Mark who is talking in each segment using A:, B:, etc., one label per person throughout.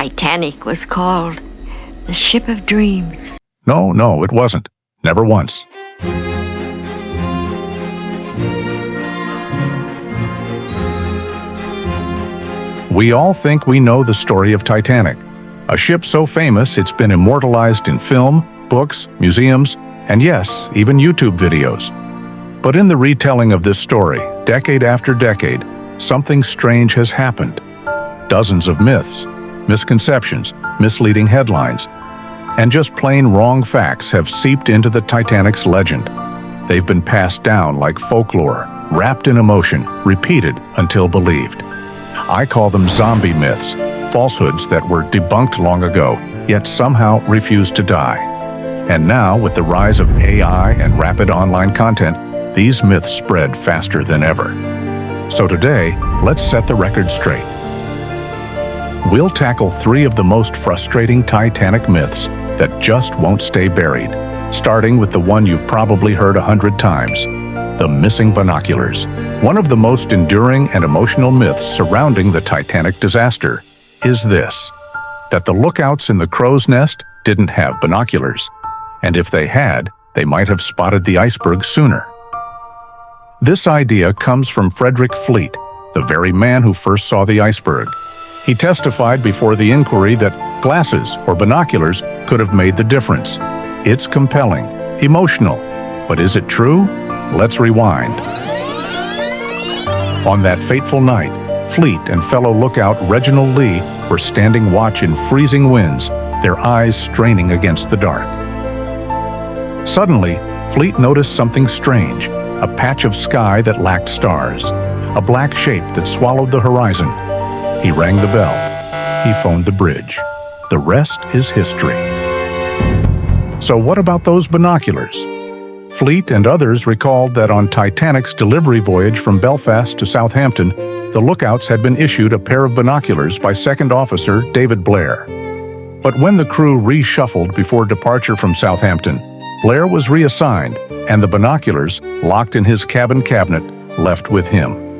A: Titanic was called the Ship of Dreams.
B: No, it wasn't. Never once. We all think we know the story of Titanic, a ship so famous it's been immortalized in film, books, museums, and yes, even YouTube videos. But in the retelling of this story, decade after decade, something strange has happened. Dozens of myths, misconceptions, misleading headlines, and just plain wrong facts have seeped into the Titanic's legend. They've been passed down like folklore, wrapped in emotion, repeated until believed. I call them zombie myths, falsehoods that were debunked long ago, yet somehow refuse to die. And now, with the rise of AI and rapid online content, these myths spread faster than ever. So today, let's set the record straight. We'll tackle 3 of the most frustrating Titanic myths that just won't stay buried, starting with the one you've probably heard 100 times, the missing binoculars. One of the most enduring and emotional myths surrounding the Titanic disaster is this, that the lookouts in the crow's nest didn't have binoculars, and if they had, they might have spotted the iceberg sooner. This idea comes from Frederick Fleet, the very man who first saw the iceberg. He testified before the inquiry that glasses or binoculars could have made the difference. It's compelling, emotional, but is it true? Let's rewind. On that fateful night, Fleet and fellow lookout Reginald Lee were standing watch in freezing winds, their eyes straining against the dark. Suddenly, Fleet noticed something strange, a patch of sky that lacked stars, a black shape that swallowed the horizon. He rang the bell. He phoned the bridge. The rest is history. So what about those binoculars? Fleet and others recalled that on Titanic's delivery voyage from Belfast to Southampton, the lookouts had been issued a pair of binoculars by Second Officer David Blair. But when the crew reshuffled before departure from Southampton, Blair was reassigned, and the binoculars, locked in his cabin cabinet, left with him.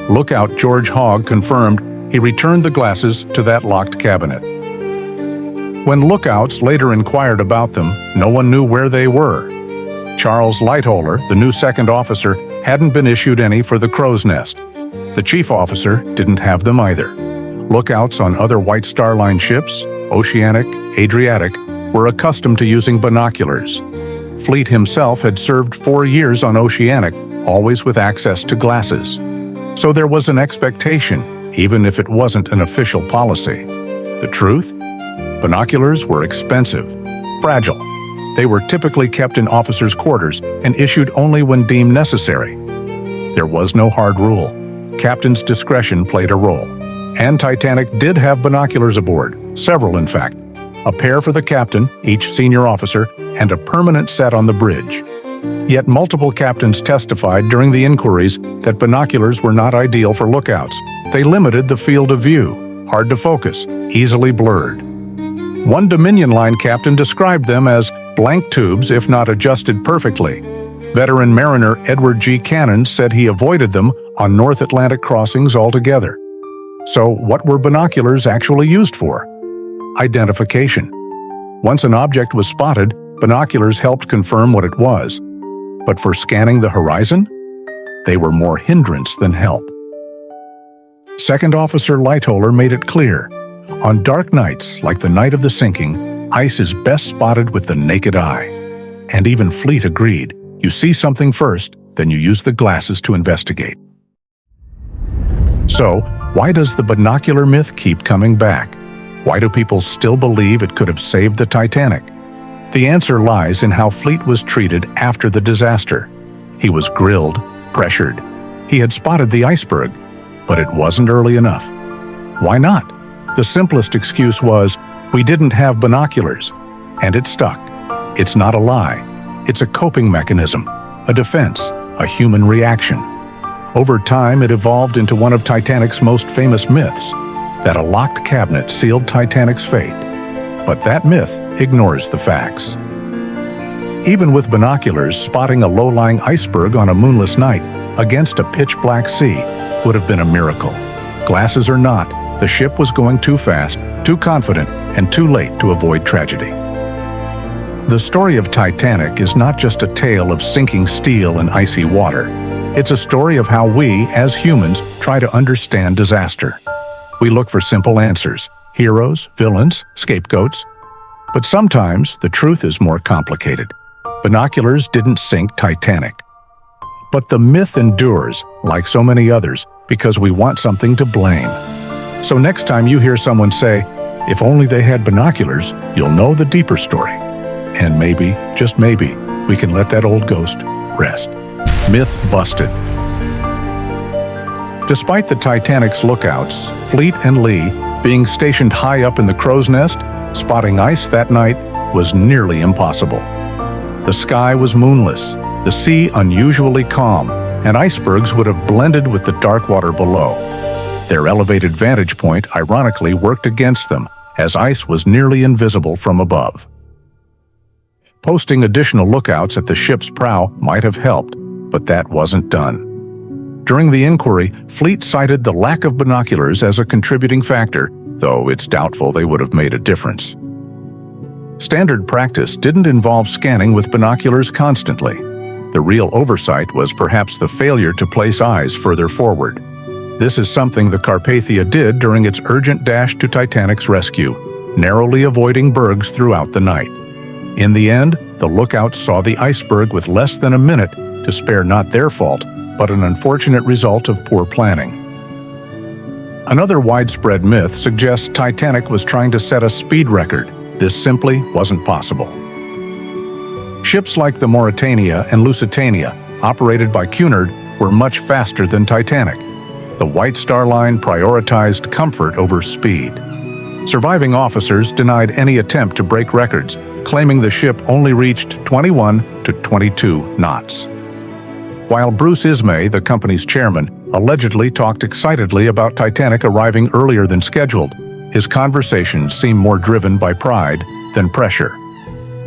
B: Lookout George Hogg confirmed he returned the glasses to that locked cabinet. When lookouts later inquired about them, no one knew where they were. Charles Lightoller, the new second officer, hadn't been issued any for the crow's nest. The chief officer didn't have them either. Lookouts on other White Star Line ships, Oceanic, Adriatic, were accustomed to using binoculars. Fleet himself had served 4 years on Oceanic, always with access to glasses. So there was an expectation, even if it wasn't an official policy. The truth? Binoculars were expensive, fragile. They were typically kept in officers' quarters and issued only when deemed necessary. There was no hard rule. Captain's discretion played a role. And Titanic did have binoculars aboard, several in fact. A pair for the captain, each senior officer, and a permanent set on the bridge. Yet multiple captains testified during the inquiries that binoculars were not ideal for lookouts. They limited the field of view, hard to focus, easily blurred. One Dominion Line captain described them as blank tubes if not adjusted perfectly. Veteran mariner Edward G. Cannon said he avoided them on North Atlantic crossings altogether. So what were binoculars actually used for? Identification. Once an object was spotted, binoculars helped confirm what it was. But for scanning the horizon, they were more hindrance than help. Second Officer Lightoller made it clear, on dark nights like the night of the sinking, ice is best spotted with the naked eye. And even Fleet agreed, you see something first, then you use the glasses to investigate. So, why does the binocular myth keep coming back? Why do people still believe it could have saved the Titanic? The answer lies in how Fleet was treated after the disaster. He was grilled, pressured. He had spotted the iceberg, but it wasn't early enough. Why not? The simplest excuse was, we didn't have binoculars. And it stuck. It's not a lie. It's a coping mechanism, a defense, a human reaction. Over time, it evolved into one of Titanic's most famous myths, that a locked cabinet sealed Titanic's fate. But that myth ignores the facts. Even with binoculars, spotting a low-lying iceberg on a moonless night against a pitch-black sea would have been a miracle. Glasses or not, The ship was going too fast, too confident, and too late to avoid tragedy. The story of Titanic is not just a tale of sinking steel in icy water. It's a story of how we, as humans, try to understand disaster. We look for simple answers: heroes, villains, scapegoats. But sometimes the truth is more complicated. Binoculars didn't sink Titanic. But the myth endures, like so many others, because we want something to blame. So next time you hear someone say, "If only they had binoculars," you'll know the deeper story. And maybe, just maybe, we can let that old ghost rest. Myth busted. Despite the Titanic's lookouts, Fleet and Lee, being stationed high up in the crow's nest, spotting ice that night was nearly impossible. The sky was moonless, the sea unusually calm, and icebergs would have blended with the dark water below. Their elevated vantage point ironically worked against them, as ice was nearly invisible from above. Posting additional lookouts at the ship's prow might have helped, but that wasn't done. During the inquiry, Fleet cited the lack of binoculars as a contributing factor, though it's doubtful they would have made a difference. Standard practice didn't involve scanning with binoculars constantly. The real oversight was perhaps the failure to place eyes further forward. This is something the Carpathia did during its urgent dash to Titanic's rescue, narrowly avoiding bergs throughout the night. In the end, the lookouts saw the iceberg with less than a minute to spare, not their fault, but an unfortunate result of poor planning. Another widespread myth suggests Titanic was trying to set a speed record. This simply wasn't possible. Ships like the Mauretania and Lusitania, operated by Cunard, were much faster than Titanic. The White Star Line prioritized comfort over speed. Surviving officers denied any attempt to break records, claiming the ship only reached 21 to 22 knots. While Bruce Ismay, the company's chairman, allegedly talked excitedly about Titanic arriving earlier than scheduled, his conversations seem more driven by pride than pressure.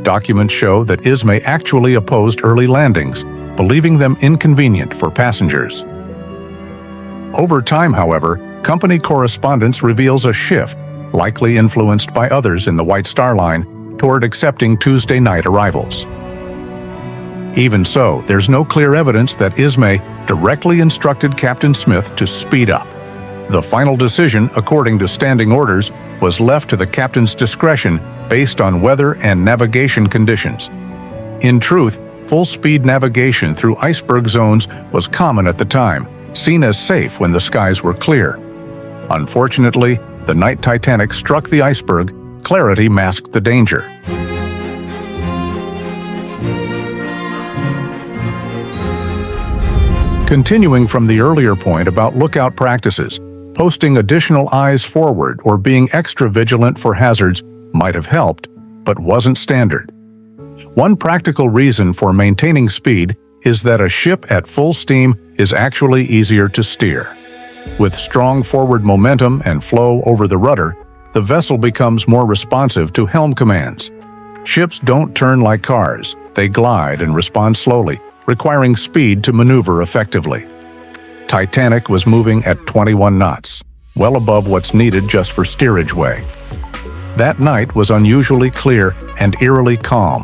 B: Documents show that Ismay actually opposed early landings, believing them inconvenient for passengers. Over time, however, company correspondence reveals a shift, likely influenced by others in the White Star Line, toward accepting Tuesday night arrivals. Even so, there's no clear evidence that Ismay directly instructed Captain Smith to speed up. The final decision, according to standing orders, was left to the captain's discretion based on weather and navigation conditions. In truth, full-speed navigation through iceberg zones was common at the time, seen as safe when the skies were clear. Unfortunately, the night Titanic struck the iceberg, clarity masked the danger. Continuing from the earlier point about lookout practices, posting additional eyes forward or being extra vigilant for hazards might have helped, but wasn't standard. One practical reason for maintaining speed is that a ship at full steam is actually easier to steer. With strong forward momentum and flow over the rudder, the vessel becomes more responsive to helm commands. Ships don't turn like cars, they glide and respond slowly, requiring speed to maneuver effectively. Titanic was moving at 21 knots, well above what's needed just for steerage way. That night was unusually clear and eerily calm.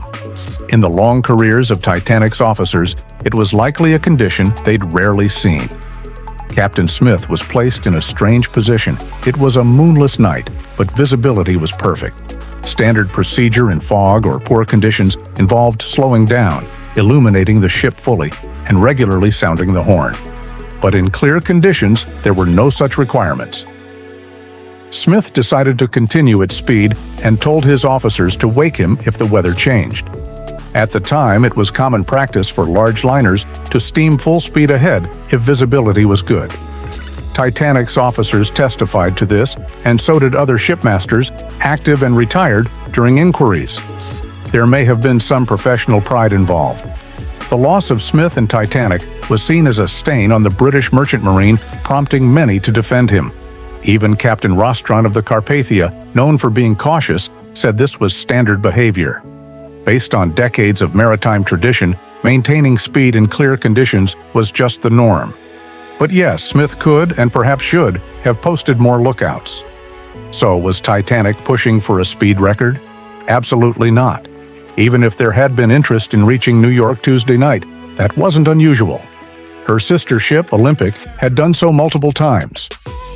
B: In the long careers of Titanic's officers, it was likely a condition they'd rarely seen. Captain Smith was placed in a strange position. It was a moonless night, but visibility was perfect. Standard procedure in fog or poor conditions involved slowing down, illuminating the ship fully, and regularly sounding the horn. But in clear conditions, there were no such requirements. Smith decided to continue at speed and told his officers to wake him if the weather changed. At the time, it was common practice for large liners to steam full speed ahead if visibility was good. Titanic's officers testified to this, and so did other shipmasters, active and retired, during inquiries. There may have been some professional pride involved. The loss of Smith and Titanic was seen as a stain on the British merchant marine, prompting many to defend him. Even Captain Rostron of the Carpathia, known for being cautious, said this was standard behavior. Based on decades of maritime tradition, maintaining speed in clear conditions was just the norm. But yes, Smith could, and perhaps should, have posted more lookouts. So was Titanic pushing for a speed record? Absolutely not. Even if there had been interest in reaching New York Tuesday night, that wasn't unusual. Her sister ship, Olympic, had done so multiple times.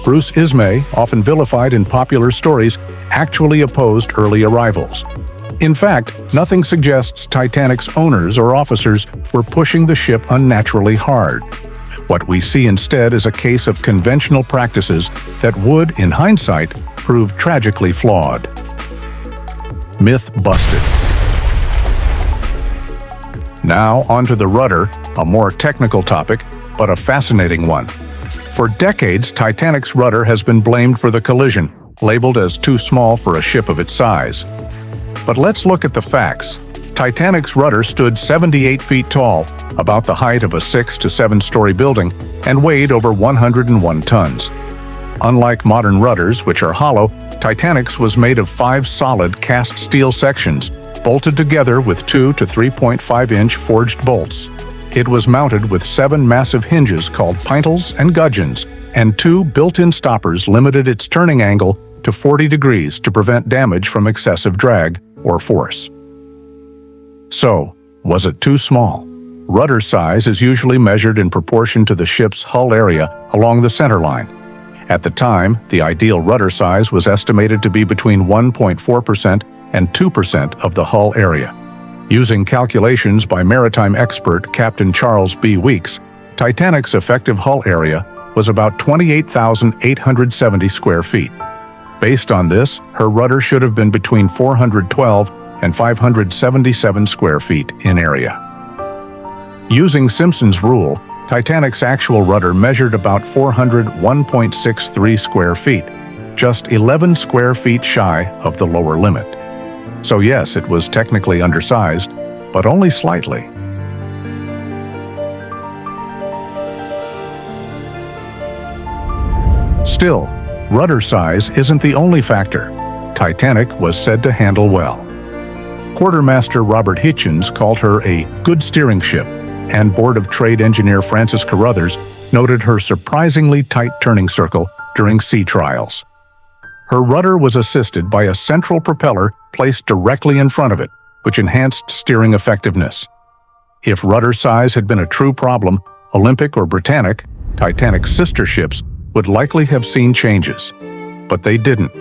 B: Bruce Ismay, often vilified in popular stories, actually opposed early arrivals. In fact, nothing suggests Titanic's owners or officers were pushing the ship unnaturally hard. What we see instead is a case of conventional practices that would, in hindsight, prove tragically flawed. Myth busted. Now onto the rudder, a more technical topic, but a fascinating one. For decades, Titanic's rudder has been blamed for the collision, labeled as too small for a ship of its size. But let's look at the facts. Titanic's rudder stood 78 feet tall, about the height of a 6- to 7-story building, and weighed over 101 tons. Unlike modern rudders, which are hollow, Titanic's was made of 5 solid cast steel sections, bolted together with 2 to 3.5-inch forged bolts. It was mounted with 7 massive hinges called pintles and gudgeons, and 2 built-in stoppers limited its turning angle to 40 degrees to prevent damage from excessive drag or force. So, was it too small? Rudder size is usually measured in proportion to the ship's hull area along the centerline. At the time, the ideal rudder size was estimated to be between 1.4% and 2% of the hull area. Using calculations by maritime expert Captain Charles B. Weeks, Titanic's effective hull area was about 28,870 square feet. Based on this, her rudder should have been between 412 and 577 square feet in area. Using Simpson's rule, Titanic's actual rudder measured about 401.63 square feet, just 11 square feet shy of the lower limit. So yes, it was technically undersized, but only slightly. Still, rudder size isn't the only factor. Titanic was said to handle well. Quartermaster Robert Hitchens called her a good steering ship, and Board of Trade engineer Francis Carruthers noted her surprisingly tight turning circle during sea trials. Her rudder was assisted by a central propeller placed directly in front of it, which enhanced steering effectiveness. If rudder size had been a true problem, Olympic or Britannic, Titanic's sister ships, would likely have seen changes. But they didn't.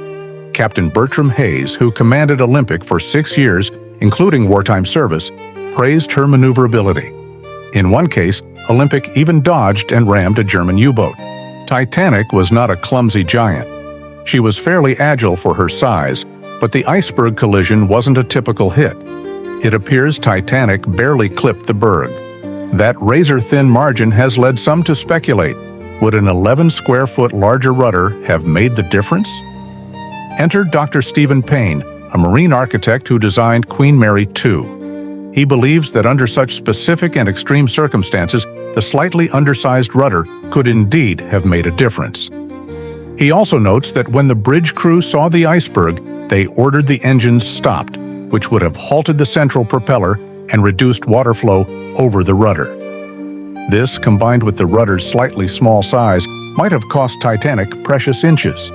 B: Captain Bertram Hayes, who commanded Olympic for 6 years, including wartime service, praised her maneuverability. In one case, Olympic even dodged and rammed a German U-boat. Titanic was not a clumsy giant. She was fairly agile for her size, but the iceberg collision wasn't a typical hit. It appears Titanic barely clipped the berg. That razor-thin margin has led some to speculate, would an 11-square-foot larger rudder have made the difference? Enter Dr. Stephen Payne, a marine architect who designed Queen Mary II. He believes that under such specific and extreme circumstances, the slightly undersized rudder could indeed have made a difference. He also notes that when the bridge crew saw the iceberg, they ordered the engines stopped, which would have halted the central propeller and reduced water flow over the rudder. This, combined with the rudder's slightly small size, might have cost Titanic precious inches.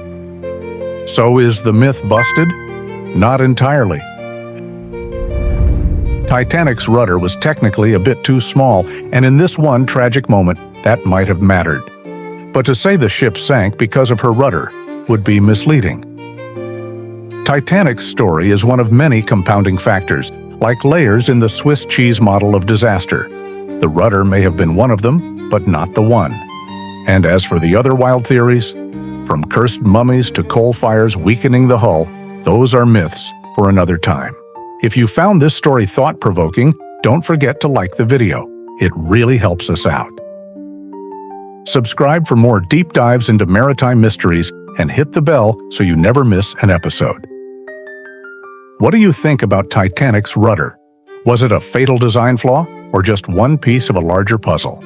B: So is the myth busted? Not entirely. Titanic's rudder was technically a bit too small, and in this one tragic moment, that might have mattered. But to say the ship sank because of her rudder would be misleading. Titanic's story is one of many compounding factors, like layers in the Swiss cheese model of disaster. The rudder may have been one of them, but not the one. And as for the other wild theories, from cursed mummies to coal fires weakening the hull, those are myths for another time. If you found this story thought-provoking, don't forget to like the video. It really helps us out. Subscribe for more deep dives into maritime mysteries and hit the bell so you never miss an episode. What do you think about Titanic's rudder? Was it a fatal design flaw or just one piece of a larger puzzle?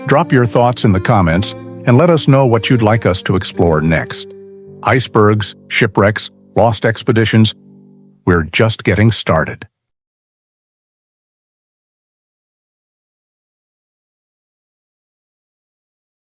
B: Drop your thoughts in the comments and let us know what you'd like us to explore next. Icebergs, shipwrecks, lost expeditions, we're just getting started.